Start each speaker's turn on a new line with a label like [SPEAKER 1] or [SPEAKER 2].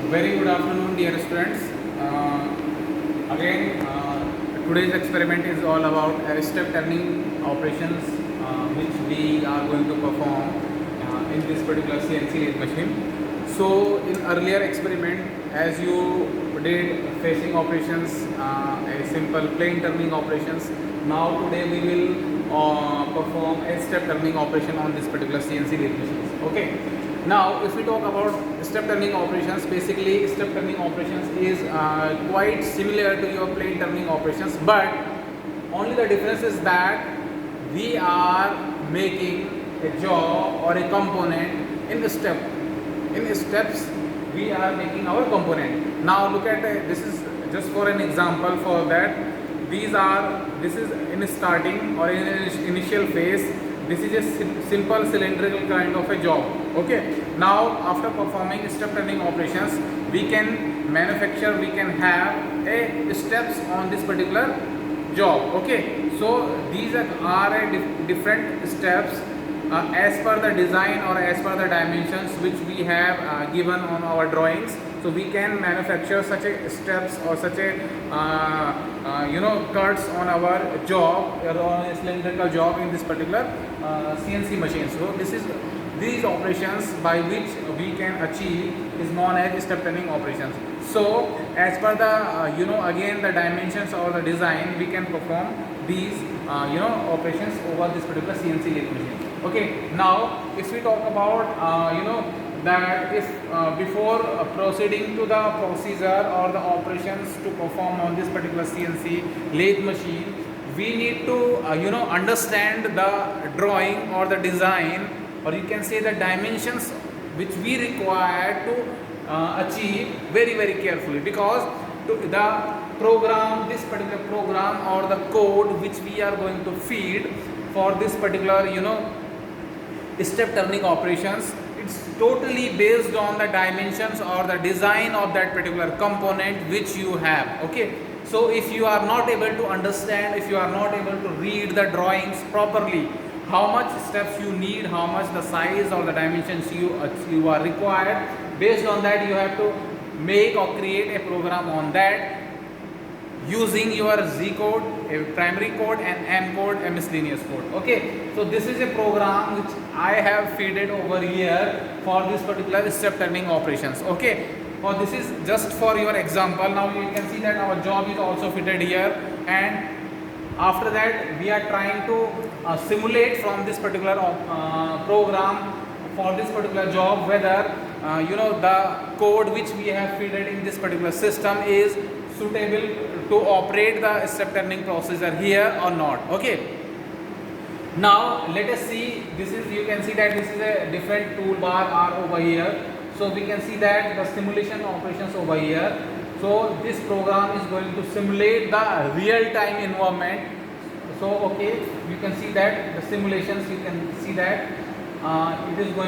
[SPEAKER 1] Very good afternoon, dear students. Again, today's experiment is all about step turning operations which we are going to perform in this particular CNC lathe machine. So, in earlier experiment, as you did facing operations, a simple plane turning operations. Now today we will perform a step turning operation on this particular CNC lathe machines. Okay. Now, if we talk about step turning operations, basically step turning operations is quite similar to your plane turning operations, but only the difference is that we are making a job or a component in the step. In steps, we are making our component. Now, look at this is just for an example for that. This is in starting or in initial phase. This is a simple cylindrical kind of a job. Okay. Now after performing step turning operations, we can manufacture, we can have a steps on this particular job. Okay. So these are a different steps as per the design or as per the dimensions which we have given on our drawings. So we can manufacture such a steps or such a cuts on our job or on a cylindrical job in this particular CNC machine. So these operations by which we can achieve is known as step turning operations. So as per the again the dimensions or the design, we can perform these operations over this particular CNC lathe machine. Okay. Now if we talk about that if before proceeding to the procedure or the operations to perform on this particular CNC lathe machine, we need to understand the drawing or the design, or you can say the dimensions which we require to achieve very carefully, because the program, this particular program or the code which we are going to feed for this particular step turning operations, it's totally based on the dimensions or the design of that particular component which you have. Okay. So if you are not able to understand, if you are not able to read the drawings properly, how much steps you need, how much the size or the dimensions you are required, based on that you have to make or create a program on that using your Z code, a primary code, and M code, a miscellaneous code. Okay. So this is a program which I have fed over here for this particular step turning operations. Okay. Or this is just for your example. Now you can see that our job is also fitted here, and after that we are trying to simulate from this particular program for this particular job whether the code which we have fed in this particular system is suitable to operate the step turning procedure here or not. Okay. Now let us see, this is, you can see that this is a different toolbar are over here. So we can see that the simulation operations over here. So this program is going to simulate the real time environment. So okay, you can see that the simulations, you can see that it is going